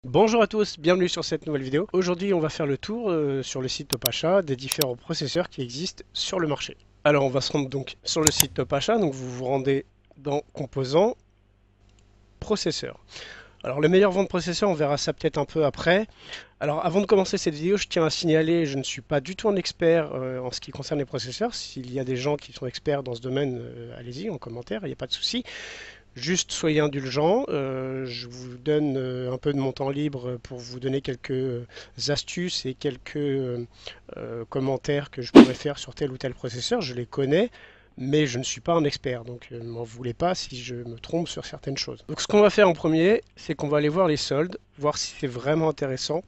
Bonjour à tous, bienvenue sur cette nouvelle vidéo. Aujourd'hui, on va faire le tour sur le site TopAchat des différents processeurs qui existent sur le marché. Alors, on va se rendre donc sur le site TopAchat, donc vous vous rendez dans Composants, Processeurs. Alors, les meilleures ventes processeurs, on verra ça peut-être un peu après. Alors, avant de commencer cette vidéo, je tiens à signaler, je ne suis pas du tout un expert en ce qui concerne les processeurs. S'il y a des gens qui sont experts dans ce domaine, allez-y en commentaire, il n'y a pas de souci. Juste soyez indulgents, je vous donne un peu de mon temps libre pour vous donner quelques astuces et quelques commentaires que je pourrais faire sur tel ou tel processeur. Je les connais, mais je ne suis pas un expert, donc ne m'en voulez pas si je me trompe sur certaines choses. Donc ce qu'on va faire en premier, c'est qu'on va aller voir les soldes, voir si c'est vraiment intéressant.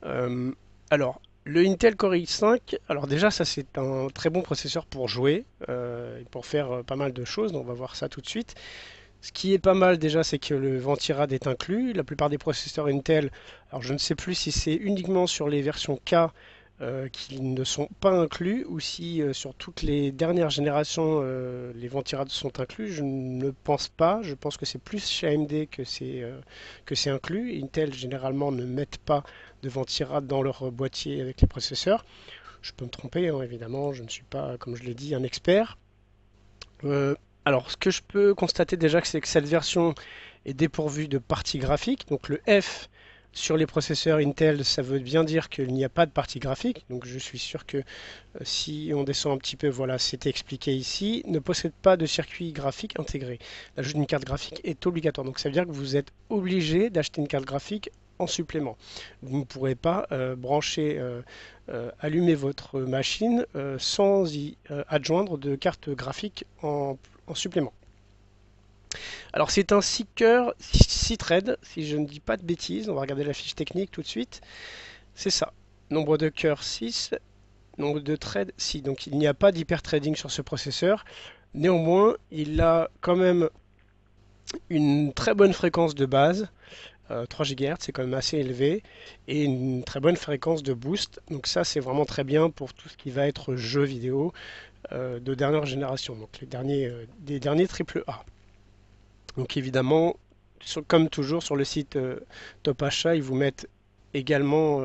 Euh, alors, le Intel Core i5, alors déjà ça c'est un très bon processeur pour jouer, et pour faire pas mal de choses, donc on va voir ça tout de suite. Ce qui est pas mal déjà, c'est que le Ventirad est inclus. La plupart des processeurs Intel, alors je ne sais plus si c'est uniquement sur les versions K qui ne sont pas inclus ou si sur toutes les dernières générations les Ventirad sont inclus. Je ne pense pas. Je pense que c'est plus chez AMD que c'est inclus. Intel généralement ne mettent pas de Ventirad dans leur boîtier avec les processeurs. Je peux me tromper, hein, évidemment. Je ne suis pas, comme je l'ai dit, un expert. Euh, alors, ce que je peux constater déjà, c'est que cette version est dépourvue de partie graphique. Donc le F sur les processeurs Intel, ça veut bien dire qu'il n'y a pas de partie graphique. Donc je suis sûr que si on descend un petit peu, voilà, c'est expliqué ici, ne possède pas de circuit graphique intégré. L'ajout d'une carte graphique est obligatoire. Donc ça veut dire que vous êtes obligé d'acheter une carte graphique en supplément. Vous ne pourrez pas brancher, allumer votre machine sans y adjoindre de carte graphique en supplément. Alors c'est un Seeker 6-thread, si je ne dis pas de bêtises, on va regarder la fiche technique tout de suite. C'est ça. Nombre de cœurs 6, nombre de threads 6. Donc il n'y a pas d'hyper-threading sur ce processeur. Néanmoins, il a quand même une très bonne fréquence de base. 3 GHz, c'est quand même assez élevé, et une très bonne fréquence de boost. Donc ça, c'est vraiment très bien pour tout ce qui va être jeux vidéo de dernière génération, donc des derniers AAA. Donc évidemment, comme toujours sur le site Top Achat, ils vous mettent également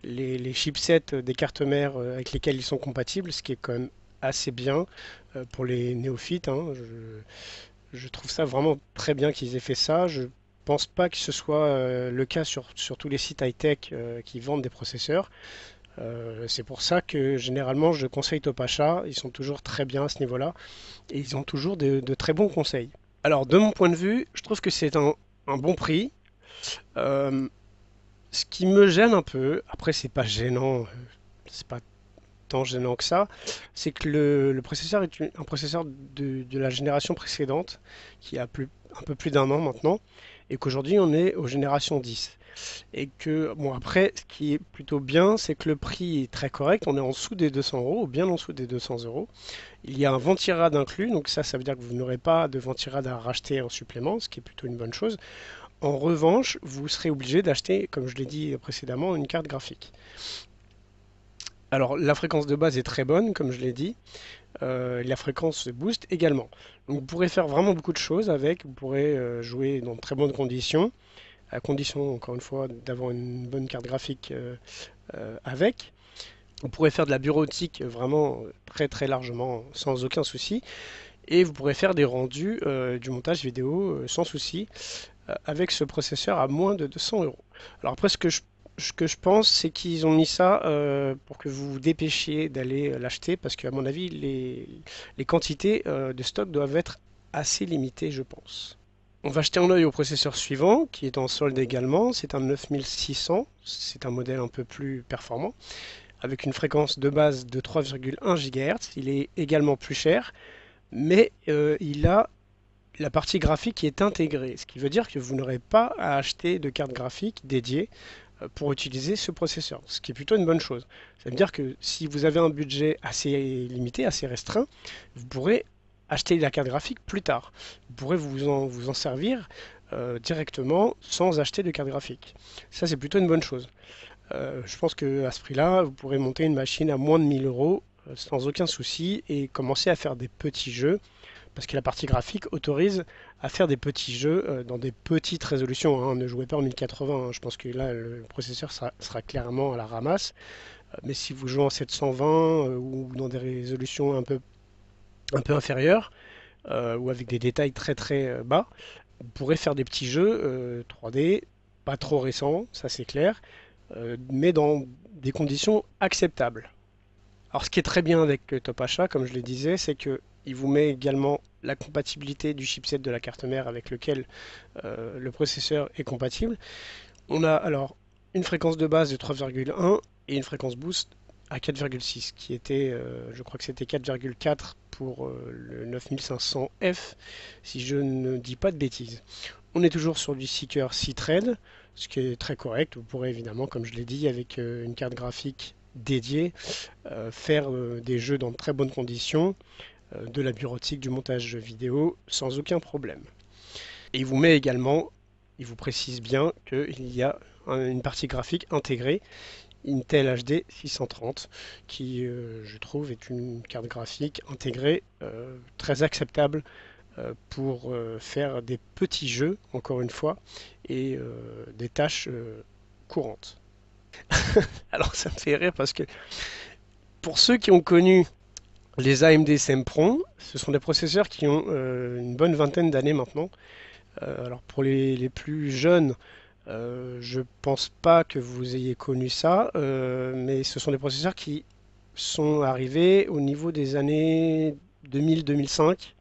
les chipsets des cartes mères avec lesquelles ils sont compatibles, ce qui est quand même assez bien pour les néophytes, hein. Je trouve ça vraiment très bien qu'ils aient fait ça. Je pense pas que ce soit le cas sur tous les sites high-tech qui vendent des processeurs. C'est pour ça que généralement je conseille Top Achat. Ils sont toujours très bien à ce niveau-là et ils ont toujours de très bons conseils. Alors, de mon point de vue, je trouve que c'est un bon prix. Euh, Ce qui me gêne un peu, après c'est pas gênant, c'est pas tant gênant que ça, c'est que le processeur est un processeur de la génération précédente, qui a un peu plus d'un an maintenant, et qu'aujourd'hui on est aux générations 10. Et que, bon après, ce qui est plutôt bien, c'est que le prix est très correct, on est en dessous des 200 euros, ou bien en dessous des 200 euros. Il y a un ventirad inclus, donc ça veut dire que vous n'aurez pas de ventirad à racheter en supplément, ce qui est plutôt une bonne chose. En revanche, vous serez obligé d'acheter, comme je l'ai dit précédemment, une carte graphique. Alors, la fréquence de base est très bonne, comme je l'ai dit. La fréquence de boost également. Donc, vous pourrez faire vraiment beaucoup de choses avec. Vous pourrez jouer dans de très bonnes conditions, à condition, encore une fois, d'avoir une bonne carte graphique avec. Vous pourrez faire de la bureautique vraiment très très largement, sans aucun souci. Et vous pourrez faire des rendus, du montage vidéo sans souci avec ce processeur à moins de 200 euros. Alors après, ce que je pense, c'est qu'ils ont mis ça pour que vous vous dépêchiez d'aller l'acheter, parce qu'à mon avis, les quantités de stock doivent être assez limitées, je pense. On va jeter un œil au processeur suivant, qui est en solde également. C'est un 9600, c'est un modèle un peu plus performant, avec une fréquence de base de 3,1 GHz. Il est également plus cher, mais il a la partie graphique qui est intégrée, ce qui veut dire que vous n'aurez pas à acheter de carte graphique dédiée pour utiliser ce processeur, ce qui est plutôt une bonne chose. Ça veut dire que si vous avez un budget assez limité, assez restreint, vous pourrez acheter la carte graphique plus tard. Vous pourrez vous en servir directement sans acheter de carte graphique. Ça, c'est plutôt une bonne chose. Je pense qu'à ce prix-là, vous pourrez monter une machine à moins de 1000 euros sans aucun souci et commencer à faire des petits jeux parce que la partie graphique autorise à faire des petits jeux dans des petites résolutions, hein. Ne jouez pas en 1080, hein. Je pense que là, le processeur sera clairement à la ramasse. Mais si vous jouez en 720 ou dans des résolutions un peu inférieures, ou avec des détails très très bas, vous pourrez faire des petits jeux 3D, pas trop récents, ça c'est clair, mais dans des conditions acceptables. Alors ce qui est très bien avec Top Achat, comme je le disais, c'est que il vous met également la compatibilité du chipset de la carte mère avec lequel le processeur est compatible. On a alors une fréquence de base de 3,1 et une fréquence boost à 4,6, qui était, je crois que c'était 4,4 pour le 9500F, si je ne dis pas de bêtises. On est toujours sur du Seeker 6-thread, ce qui est très correct. Vous pourrez évidemment, comme je l'ai dit, avec une carte graphique dédiée, faire des jeux dans de très bonnes conditions, de la bureautique, du montage vidéo, sans aucun problème. Et il vous met également, il vous précise bien qu'il y a une partie graphique intégrée, Intel HD 630, qui je trouve est une carte graphique intégrée très acceptable pour faire des petits jeux, encore une fois, et des tâches courantes. Alors ça me fait rire parce que pour ceux qui ont connu les AMD Sempron, ce sont des processeurs qui ont une bonne vingtaine d'années maintenant. Alors pour les plus jeunes, je pense pas que vous ayez connu ça, mais ce sont des processeurs qui sont arrivés au niveau des années 2000-2005,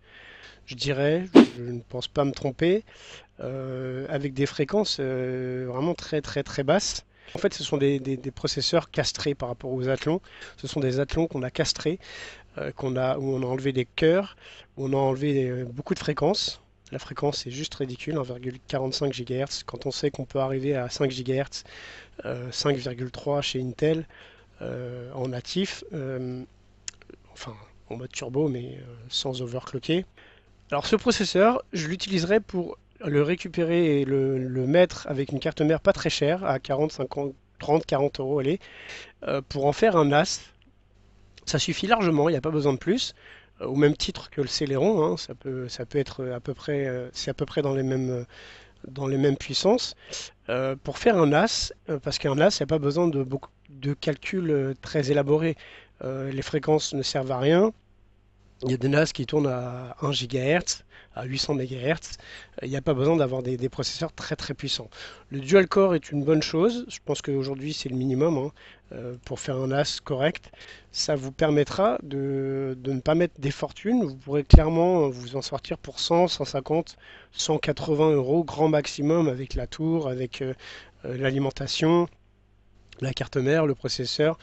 je dirais, je ne pense pas me tromper, avec des fréquences vraiment très très très basses. En fait, ce sont des processeurs castrés par rapport aux Athlons. Ce sont des Athlons qu'on a castrés, où on a enlevé des cœurs, où on a enlevé beaucoup de fréquences. La fréquence est juste ridicule, 1,45 GHz. Quand on sait qu'on peut arriver à 5 GHz, 5,3 chez Intel en natif, enfin en mode turbo, mais sans overclocker. Alors ce processeur, je l'utiliserai pour le récupérer et le mettre avec une carte mère pas très chère, à 40, 50, 30, 40 euros, allez, pour en faire un NAS. Ça suffit largement, il n'y a pas besoin de plus. Au même titre que le Celeron, hein, ça peut être à peu près, c'est à peu près dans les mêmes puissances. Pour faire un NAS, parce qu'un NAS, il n'y a pas besoin de beaucoup de calculs très élaborés. Les fréquences ne servent à rien. Il y a des NAS qui tournent à 1 GHz, à 800 MHz. Il n'y a pas besoin d'avoir des processeurs très très puissants. Le dual core est une bonne chose. Je pense qu'aujourd'hui c'est le minimum, hein, pour faire un NAS correct. Ça vous permettra de ne pas mettre des fortunes. Vous pourrez clairement vous en sortir pour 100, 150, 180 euros grand maximum avec la tour, avec l'alimentation, la carte mère, le processeur,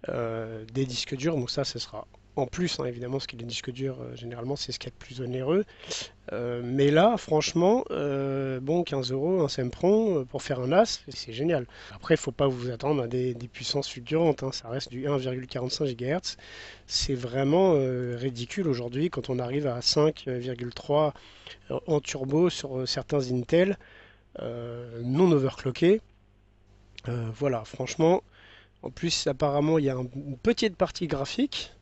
des disques durs. Donc ça, ce sera en plus, hein, évidemment, parce que les disques durs, généralement, c'est ce qu'il y a de plus onéreux. Mais là, franchement, bon, 15 euros, un Sempron pour faire un NAS, c'est génial. Après, il ne faut pas vous attendre à des puissances fulgurantes, hein. Ça reste du 1,45 GHz. C'est vraiment ridicule aujourd'hui quand on arrive à 5,3 en turbo sur certains Intel non overclockés. Voilà, franchement. En plus, apparemment, il y a une petite partie graphique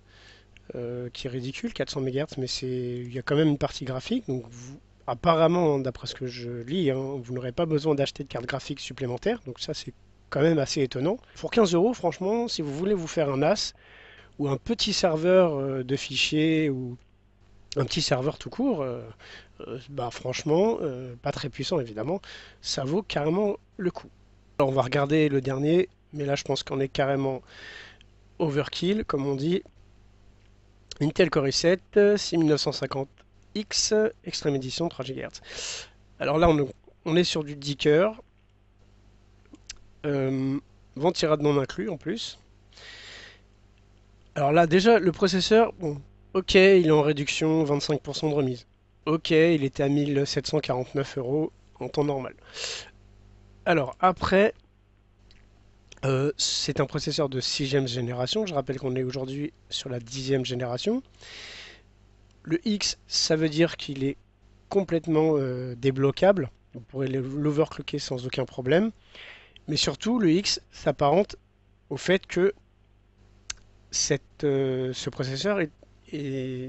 qui est ridicule, 400 MHz, mais il y a quand même une partie graphique. Donc, apparemment, d'après ce que je lis, hein, vous n'aurez pas besoin d'acheter de carte graphique supplémentaire. Donc, ça, c'est quand même assez étonnant. Pour 15 euros, franchement, si vous voulez vous faire un NAS ou un petit serveur de fichiers ou un petit serveur tout court, bah, franchement, pas très puissant évidemment, ça vaut carrément le coup. Alors, on va regarder le dernier, mais là, je pense qu'on est carrément overkill, comme on dit. Intel Core i7 6950X, Extreme Edition 3 GHz. Alors là, on est sur du 10 cœurs, ventirad non inclus en plus. Alors là, déjà, le processeur, bon, ok, il est en réduction, 25% de remise. Ok, il était à 1749 euros en temps normal. Alors après, c'est un processeur de 6e génération. Je rappelle qu'on est aujourd'hui sur la 10e génération. Le X, ça veut dire qu'il est complètement débloquable. Vous pourrez l'overclocker sans aucun problème. Mais surtout, le X s'apparente au fait que ce processeur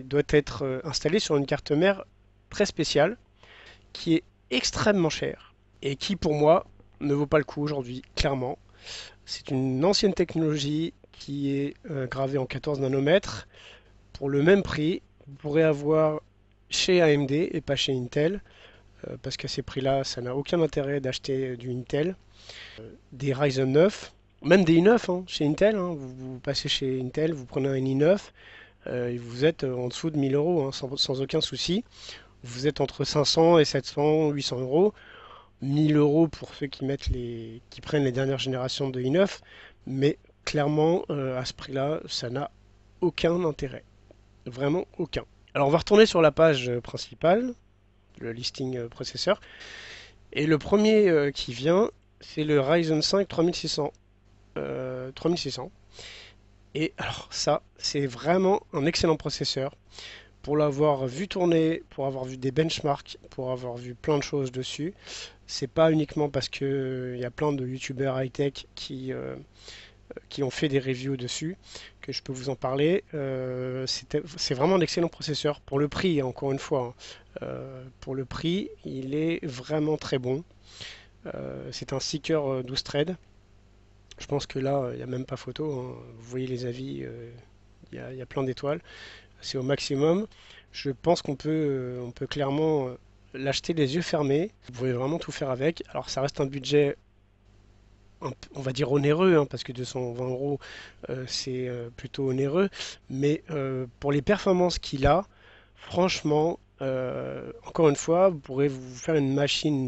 doit être installé sur une carte mère très spéciale qui est extrêmement chère et qui pour moi ne vaut pas le coup aujourd'hui, clairement. C'est une ancienne technologie qui est gravée en 14 nanomètres. Pour le même prix, vous pourrez avoir chez AMD et pas chez Intel, parce qu'à ces prix-là, ça n'a aucun intérêt d'acheter du Intel. Des Ryzen 9, même des i9 hein, chez Intel, hein. Vous passez chez Intel, vous prenez un i9, et vous êtes en dessous de 1000 euros, hein, sans aucun souci. Vous êtes entre 500 et 700, 800 euros. 1000 euros pour ceux qui prennent les dernières générations de i9, mais clairement, à ce prix-là, ça n'a aucun intérêt. Vraiment aucun. Alors on va retourner sur la page principale, le listing processeur, et le premier qui vient, c'est le Ryzen 5 3600. 3600. Et alors ça, c'est vraiment un excellent processeur. Pour l'avoir vu tourner, pour avoir vu des benchmarks, pour avoir vu plein de choses dessus, c'est pas uniquement parce que il y a plein de youtubeurs high-tech qui ont fait des reviews dessus que je peux vous en parler. C'est vraiment un excellent processeur pour le prix, hein, encore une fois, hein. Pour le prix, il est vraiment très bon. C'est un Seeker 12 threads. Je pense que là, il n'y a même pas photo, hein. Vous voyez les avis, il y a plein d'étoiles. C'est au maximum. Je pense on peut clairement l'acheter les yeux fermés. Vous pouvez vraiment tout faire avec. Alors ça reste un budget, on va dire onéreux, hein, parce que 220 euros, c'est plutôt onéreux. Mais pour les performances qu'il a, franchement, encore une fois, vous pourrez vous faire une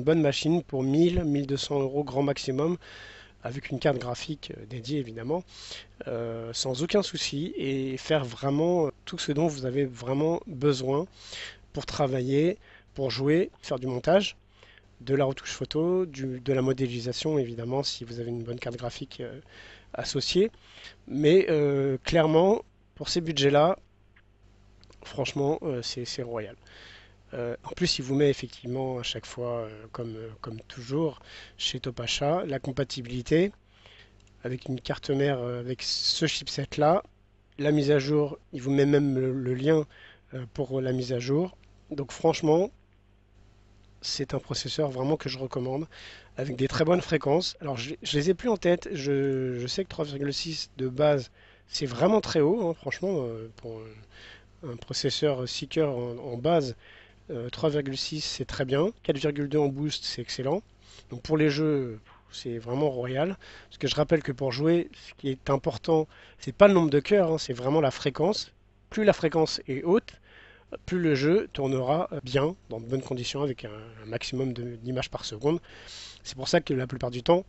bonne machine pour 1000, 1200 euros grand maximum, avec une carte graphique dédiée évidemment, sans aucun souci, et faire vraiment tout ce dont vous avez vraiment besoin pour travailler, pour jouer, faire du montage, de la retouche photo, de la modélisation évidemment si vous avez une bonne carte graphique associée. Mais clairement, pour ces budgets-là, franchement, c'est royal. En plus, il vous met effectivement à chaque fois, comme toujours chez Topacha, la compatibilité avec une carte mère avec ce chipset-là. La mise à jour, il vous met même le lien pour la mise à jour. Donc franchement, c'est un processeur vraiment que je recommande, avec des très bonnes fréquences. Alors je les ai plus en tête, je sais que 3,6 de base, c'est vraiment très haut, hein, franchement, pour un processeur Seeker en base, 3,6 c'est très bien, 4,2 en boost c'est excellent. Donc pour les jeux, c'est vraiment royal. Parce que je rappelle que pour jouer, ce qui est important, c'est pas le nombre de cœurs, hein, c'est vraiment la fréquence. Plus la fréquence est haute, plus le jeu tournera bien, dans de bonnes conditions, avec un maximum d'images par seconde. C'est pour ça que la plupart du temps,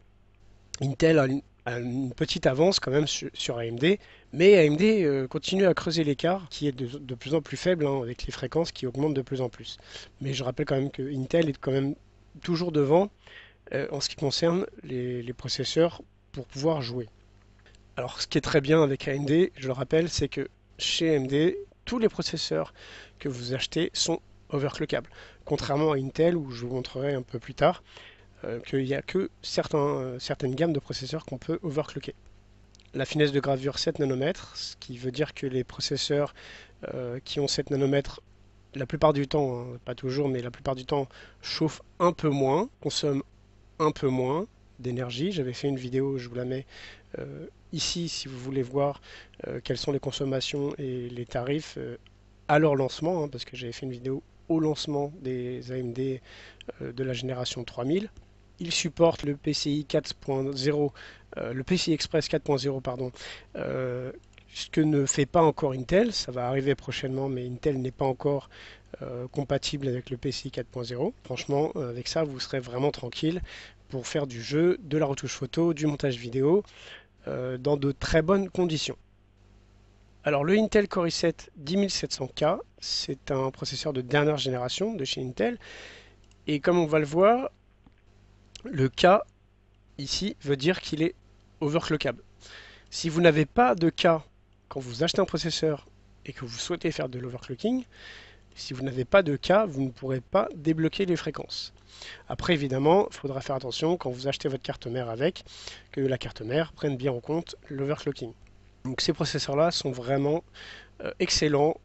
Intel a une petite avance quand même sur AMD, mais AMD continue à creuser l'écart qui est de plus en plus faible, hein, avec les fréquences qui augmentent de plus en plus. Mais je rappelle quand même que Intel est quand même toujours devant en ce qui concerne les processeurs pour pouvoir jouer. Alors ce qui est très bien avec AMD, je le rappelle, c'est que chez AMD, tous les processeurs que vous achetez sont overclockables. Contrairement à Intel, où je vous montrerai un peu plus tard, qu'il n'y a que certaines gammes de processeurs qu'on peut overclocker. La finesse de gravure 7 nanomètres, ce qui veut dire que les processeurs qui ont 7 nanomètres, la plupart du temps, hein, pas toujours, mais la plupart du temps, chauffent un peu moins, consomment un peu moins d'énergie. J'avais fait une vidéo, je vous la mets ici si vous voulez voir quelles sont les consommations et les tarifs à leur lancement, hein, parce que j'avais fait une vidéo au lancement des AMD de la génération 3000. Il supporte le PCI 4.0, le PCI Express 4.0, pardon, ce que ne fait pas encore Intel. Ça va arriver prochainement, mais Intel n'est pas encore compatible avec le PCI 4.0. Franchement, avec ça, vous serez vraiment tranquille pour faire du jeu, de la retouche photo, du montage vidéo, dans de très bonnes conditions. Alors le Intel Core i7 10700K, c'est un processeur de dernière génération de chez Intel. Et comme on va le voir, le K ici veut dire qu'il est overclockable. Si vous n'avez pas de K quand vous achetez un processeur et que vous souhaitez faire de l'overclocking, si vous n'avez pas de K, vous ne pourrez pas débloquer les fréquences. Après, évidemment, il faudra faire attention quand vous achetez votre carte mère avec, que la carte mère prenne bien en compte l'overclocking. Donc ces processeurs-là sont vraiment excellents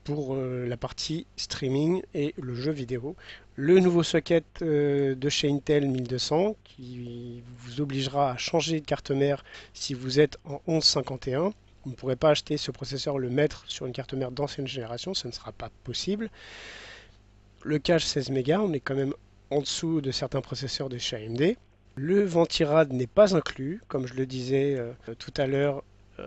pour la partie streaming et le jeu vidéo. Le nouveau socket de chez Intel 1200 qui vous obligera à changer de carte mère si vous êtes en 1151. Vous ne pourrez pas acheter ce processeur, le mettre sur une carte mère d'ancienne génération, ça ne sera pas possible. Le cache 16 Go, on est quand même en dessous de certains processeurs de chez AMD. Le ventirad n'est pas inclus, comme je le disais tout à l'heure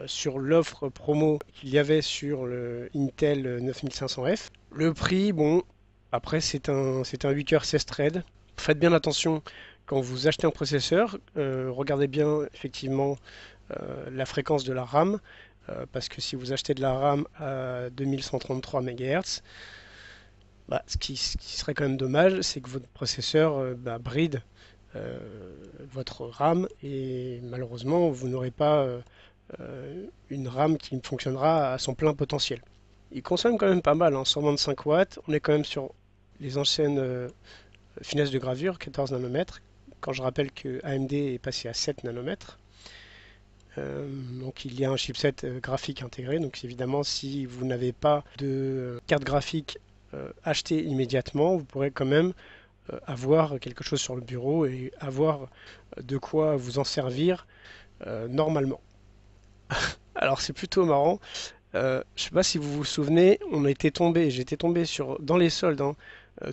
sur l'offre promo qu'il y avait sur le Intel 9500F. Le prix, bon, après c'est un 8 coeurs 16 threads. Faites bien attention quand vous achetez un processeur, regardez bien effectivement la fréquence de la RAM, parce que si vous achetez de la RAM à 2133 MHz, bah, ce qui serait quand même dommage, c'est que votre processeur bride euh, votre RAM et malheureusement vous n'aurez pas une RAM qui fonctionnera à son plein potentiel. Il consomme quand même pas mal, hein, 125 watts, on est quand même sur les anciennes finesses de gravure, 14 nanomètres, quand je rappelle que AMD est passé à 7 nanomètres. Donc il y a un chipset graphique intégré, donc évidemment si vous n'avez pas de carte graphique achetée immédiatement, vous pourrez quand même avoir quelque chose sur le bureau et avoir de quoi vous en servir normalement. Alors c'est plutôt marrant. Je sais pas si vous vous souvenez, j'étais tombé dans les soldes hein,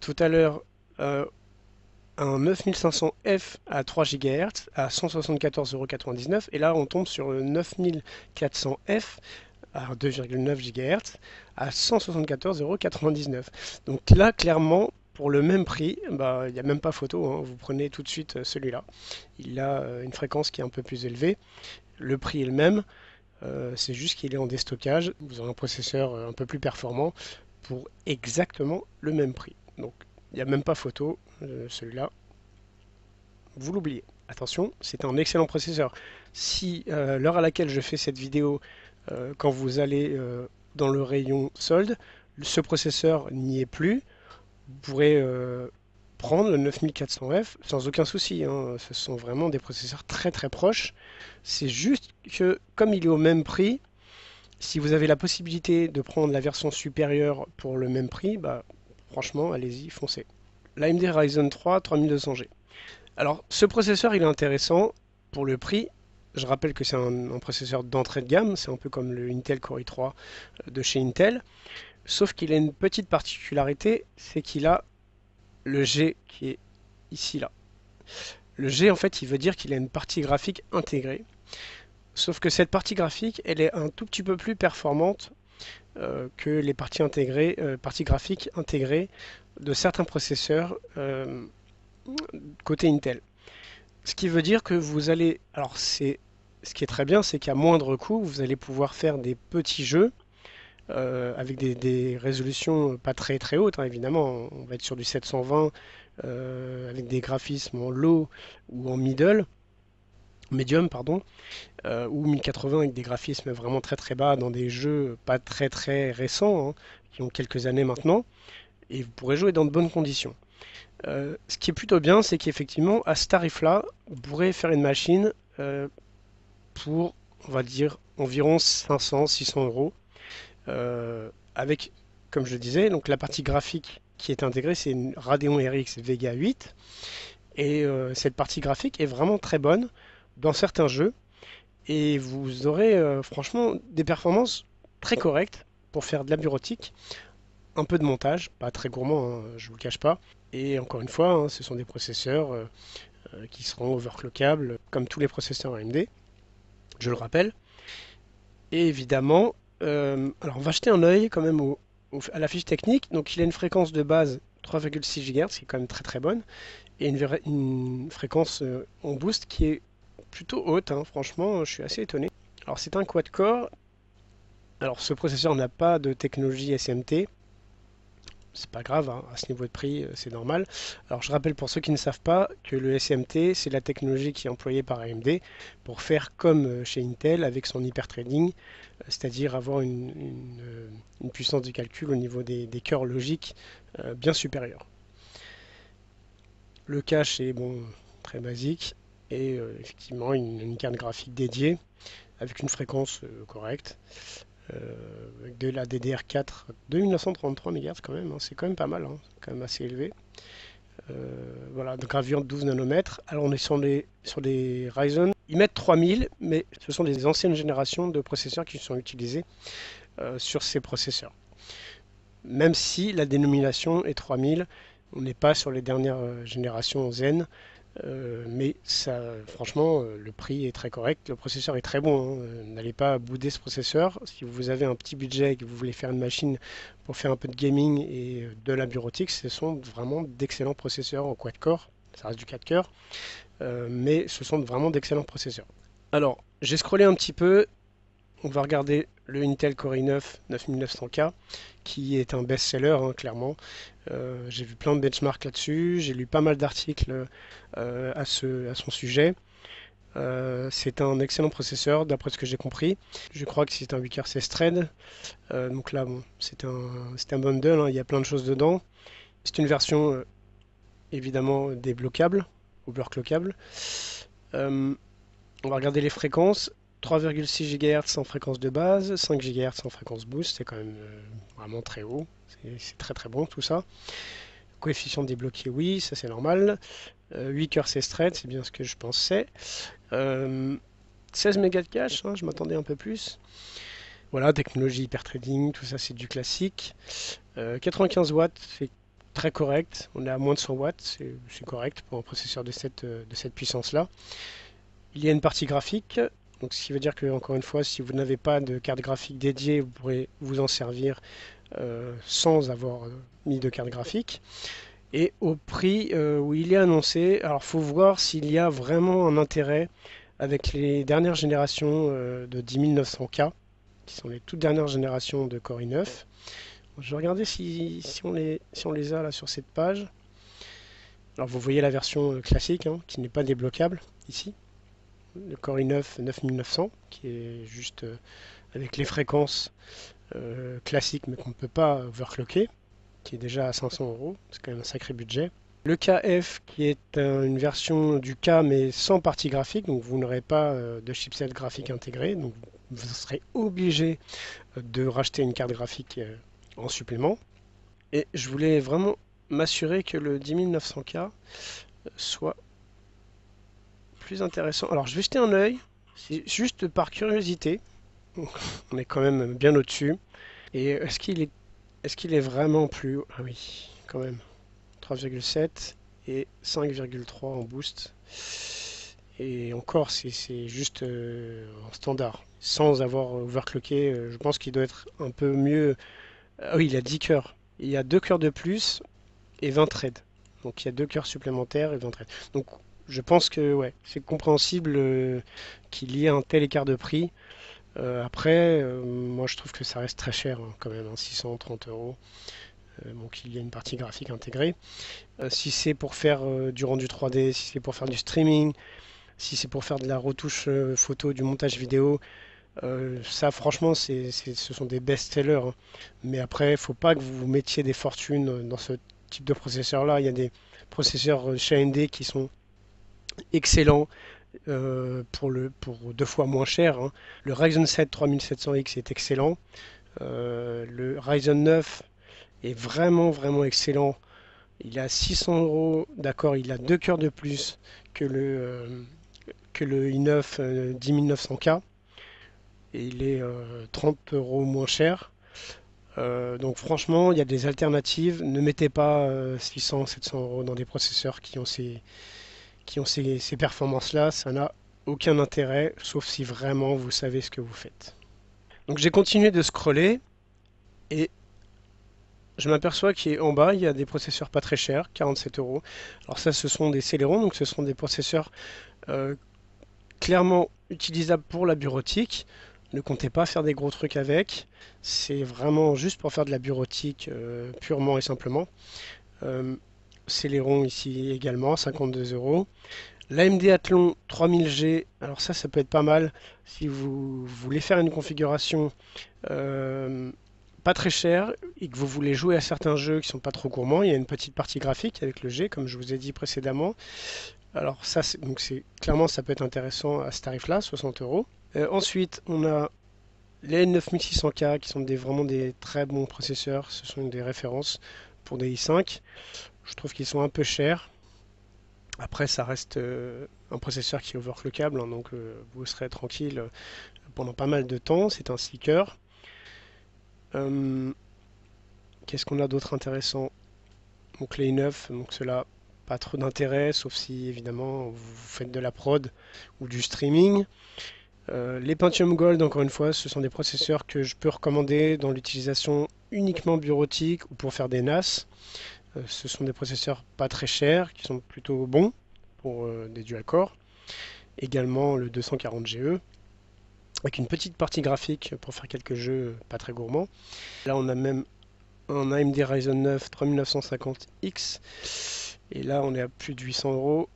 tout à l'heure euh, un 9500F à 3 GHz à 174,99 € et là on tombe sur le 9400F à 2,9 GHz à 174,99 €. Donc là clairement pour le même prix, bah, il n'y a même pas photo, hein, vous prenez tout de suite celui-là. Il a une fréquence qui est un peu plus élevée, le prix est le même, c'est juste qu'il est en déstockage. Vous aurez un processeur un peu plus performant pour exactement le même prix. Donc il n'y a même pas photo, celui-là, vous l'oubliez. Attention, c'est un excellent processeur. Si l'heure à laquelle je fais cette vidéo, quand vous allez dans le rayon solde, ce processeur n'y est plus, vous pourrez prendre le 9400F sans aucun souci, hein. Ce sont vraiment des processeurs très très proches. C'est juste que comme il est au même prix, si vous avez la possibilité de prendre la version supérieure pour le même prix, bah franchement, allez-y, foncez. L'AMD Ryzen 3 3200G. Alors, ce processeur, il est intéressant pour le prix. Je rappelle que c'est un processeur d'entrée de gamme, c'est un peu comme le Intel Core i3 de chez Intel. Sauf qu'il a une petite particularité, c'est qu'il a le G qui est ici là. Le G en fait il veut dire qu'il a une partie graphique intégrée. Sauf que cette partie graphique elle est un tout petit peu plus performante que les parties graphiques intégrées de certains processeurs côté Intel. Ce qui veut dire que vous allez, alors c'est ce qui est très bien, c'est qu'à moindre coût, vous allez pouvoir faire des petits jeux avec des résolutions pas très très hautes, hein, évidemment. On va être sur du 720 avec des graphismes en low ou en medium, pardon, ou 1080 avec des graphismes vraiment très très bas dans des jeux pas très très récents, hein, qui ont quelques années maintenant, et vous pourrez jouer dans de bonnes conditions. Ce qui est plutôt bien, c'est qu'effectivement, à ce tarif-là, vous pourrez faire une machine pour, on va dire, environ 500-600 € avec, comme je le disais, donc la partie graphique qui est intégrée, c'est une Radeon RX Vega 8. Et cette partie graphique est vraiment très bonne dans certains jeux. Et vous aurez franchement des performances très correctes pour faire de la bureautique, un peu de montage, pas très gourmand, hein, je vous le cache pas. Et encore une fois, hein, ce sont des processeurs qui seront overclockables comme tous les processeurs AMD, je le rappelle. Et évidemment, alors on va jeter un œil quand même à la fiche technique. Donc il a une fréquence de base 3,6 GHz, qui est quand même très très bonne, et une fréquence en boost qui est plutôt haute, hein. Franchement, je suis assez étonné. Alors c'est un quad-core. Alors ce processeur n'a pas de technologie SMT. C'est pas grave, hein, à ce niveau de prix, c'est normal. Alors je rappelle pour ceux qui ne savent pas que le SMT, c'est la technologie qui est employée par AMD pour faire comme chez Intel avec son hyperthreading, c'est-à-dire avoir une puissance de calcul au niveau des cœurs logiques bien supérieure. Le cache est bon, très basique et effectivement une carte graphique dédiée avec une fréquence correcte. avec de la DDR4 2933 MHz quand même, hein, c'est quand même pas mal, hein, c'est quand même assez élevé. Voilà, donc gravure de 12 nanomètres. Alors on est sur des Ryzen. Ils mettent 3000, mais ce sont des anciennes générations de processeurs qui sont utilisés sur ces processeurs. Même si la dénomination est 3000, on n'est pas sur les dernières générations Zen. Mais ça, franchement, le prix est très correct. Le processeur est très bon, hein. N'allez pas bouder ce processeur. Si vous avez un petit budget et que vous voulez faire une machine pour faire un peu de gaming et de la bureautique, ce sont vraiment d'excellents processeurs en quad-core. Ça reste du 4 cœurs, mais ce sont vraiment d'excellents processeurs. Alors, j'ai scrollé un petit peu. On va regarder le Intel Core i9 9900K, qui est un best-seller, hein, clairement. J'ai vu plein de benchmarks là-dessus, j'ai lu pas mal d'articles à son sujet. C'est un excellent processeur, d'après ce que j'ai compris. Je crois que c'est un 8 coeurs 16 threads. Donc là, bon, c'est un bundle, hein, il y a plein de choses dedans. C'est une version évidemment débloquable, overclockable. Euh, on va regarder les fréquences. 3,6 GHz en fréquence de base, 5 GHz en fréquence boost, c'est quand même vraiment très haut, c'est très très bon tout ça. Coefficient débloqué, oui, ça c'est normal. 8 coeurs 16 threads, c'est bien ce que je pensais. 16 mégas de cache, hein, je m'attendais un peu plus. Voilà, technologie hyperthreading, tout ça c'est du classique. 95 watts, c'est très correct. On est à moins de 100 watts, c'est correct pour un processeur de cette puissance-là. Il y a une partie graphique, donc ce qui veut dire que, encore une fois, si vous n'avez pas de carte graphique dédiée, vous pourrez vous en servir sans avoir mis de carte graphique. Et au prix où il est annoncé, alors faut voir s'il y a vraiment un intérêt avec les dernières générations de 10900K, qui sont les toutes dernières générations de Core i9. Je vais regarder si on les a là sur cette page. Alors vous voyez la version classique, hein, qui n'est pas débloquable ici. Le Core i9 9900, qui est juste avec les fréquences classiques, mais qu'on ne peut pas overclocker, qui est déjà à 500 euros, c'est quand même un sacré budget. Le KF, qui est une version du K, mais sans partie graphique, donc vous n'aurez pas de chipset graphique intégré, donc vous serez obligé de racheter une carte graphique en supplément. Et je voulais vraiment m'assurer que le 10900K soit plus intéressant. Alors je vais jeter un œil, c'est juste par curiosité. On est quand même bien au-dessus. Et est-ce qu'il est vraiment plus haut? Ah oui, quand même. 3,7 et 5,3 en boost. Et encore, c'est juste en standard. Sans avoir overclocké, je pense qu'il doit être un peu mieux. Ah oui, il a 10 cœurs. Il y a 2 cœurs de plus et 20 threads. Donc il y a 2 cœurs supplémentaires et 20 threads. Donc je pense que ouais, c'est compréhensible qu'il y ait un tel écart de prix. Après, moi je trouve que ça reste très cher, hein, quand même, hein, 630 euros. Donc il y a une partie graphique intégrée. Si c'est pour faire du rendu 3D, si c'est pour faire du streaming, si c'est pour faire de la retouche photo, du montage vidéo, ça franchement ce sont des best-sellers, hein. Mais après, il faut pas que vous vous mettiez des fortunes dans ce type de processeur-là. Il y a des processeurs chez AMD qui sont excellents pour 2 fois moins cher, hein. Le Ryzen 7 3700X est excellent. Le Ryzen 9 est vraiment vraiment excellent. Il a 600 euros, d'accord, il a 2 cœurs de plus que le i9 10900K et il est 30 euros moins cher. Donc franchement, il y a des alternatives. Ne mettez pas 600, 700 euros dans des processeurs qui ont ces performances-là. Ça n'a aucun intérêt, sauf si vraiment vous savez ce que vous faites. Donc j'ai continué de scroller et je m'aperçois qu'en bas, il y a des processeurs pas très chers, 47 euros. Alors ça, ce sont des Celeron, donc ce sont des processeurs euh, clairement utilisables pour la bureautique. Ne comptez pas faire des gros trucs avec. C'est vraiment juste pour faire de la bureautique purement et simplement. Euh, Celeron ici également, 52 euros. L'AMD Athlon 3000G, alors ça peut être pas mal si vous voulez faire une configuration euh, pas très chère et que vous voulez jouer à certains jeux qui sont pas trop gourmands. Il y a une petite partie graphique avec le G, comme je vous ai dit précédemment. Alors ça, donc clairement, ça peut être intéressant à ce tarif-là, 60 euros. Ensuite, on a Les 9600K qui sont vraiment des très bons processeurs, ce sont des références pour des i5. Je trouve qu'ils sont un peu chers. Après, ça reste un processeur qui est overclockable, hein, donc vous serez tranquille pendant pas mal de temps. C'est un seeker. Euh, Qu'est-ce qu'on a d'autre intéressant? Donc les i9, donc cela pas trop d'intérêt, sauf si évidemment vous faites de la prod ou du streaming. Les Pentium Gold, encore une fois, ce sont des processeurs que je peux recommander dans l'utilisation uniquement bureautique ou pour faire des NAS. Ce sont des processeurs pas très chers, qui sont plutôt bons pour des dual-core. Également le 240GE, avec une petite partie graphique pour faire quelques jeux pas très gourmands. Là, on a même un AMD Ryzen 9 3950X. Et là, on est à plus de 800 euros.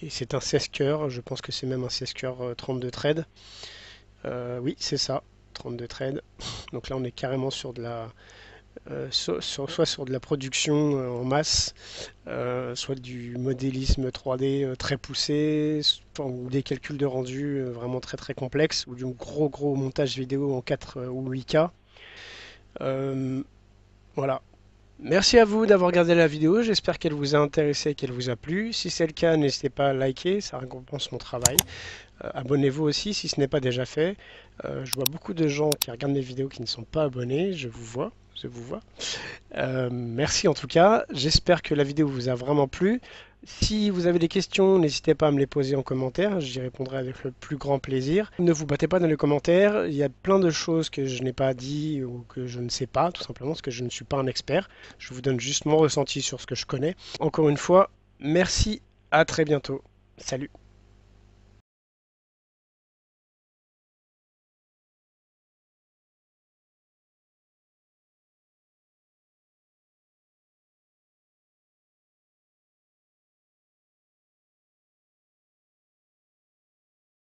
Et c'est un 16 cœurs, je pense que c'est même un 16 cœurs 32 threads. Oui, c'est ça, 32 threads. Donc là, on est carrément sur de la, soit sur de la production en masse, soit du modélisme 3D très poussé, ou des calculs de rendu vraiment très très complexes, ou du gros montage vidéo en 4 ou 8K. Euh, voilà. Merci à vous d'avoir regardé la vidéo, j'espère qu'elle vous a intéressé et qu'elle vous a plu. Si c'est le cas, n'hésitez pas à liker, ça récompense mon travail. Abonnez-vous aussi si ce n'est pas déjà fait. Je vois beaucoup de gens qui regardent mes vidéos qui ne sont pas abonnés, je vous vois, je vous vois. Merci en tout cas, j'espère que la vidéo vous a vraiment plu. Si vous avez des questions, n'hésitez pas à me les poser en commentaire, j'y répondrai avec le plus grand plaisir. Ne vous battez pas dans les commentaires, il y a plein de choses que je n'ai pas dit ou que je ne sais pas, tout simplement parce que je ne suis pas un expert. Je vous donne juste mon ressenti sur ce que je connais. Encore une fois, merci, à très bientôt. Salut!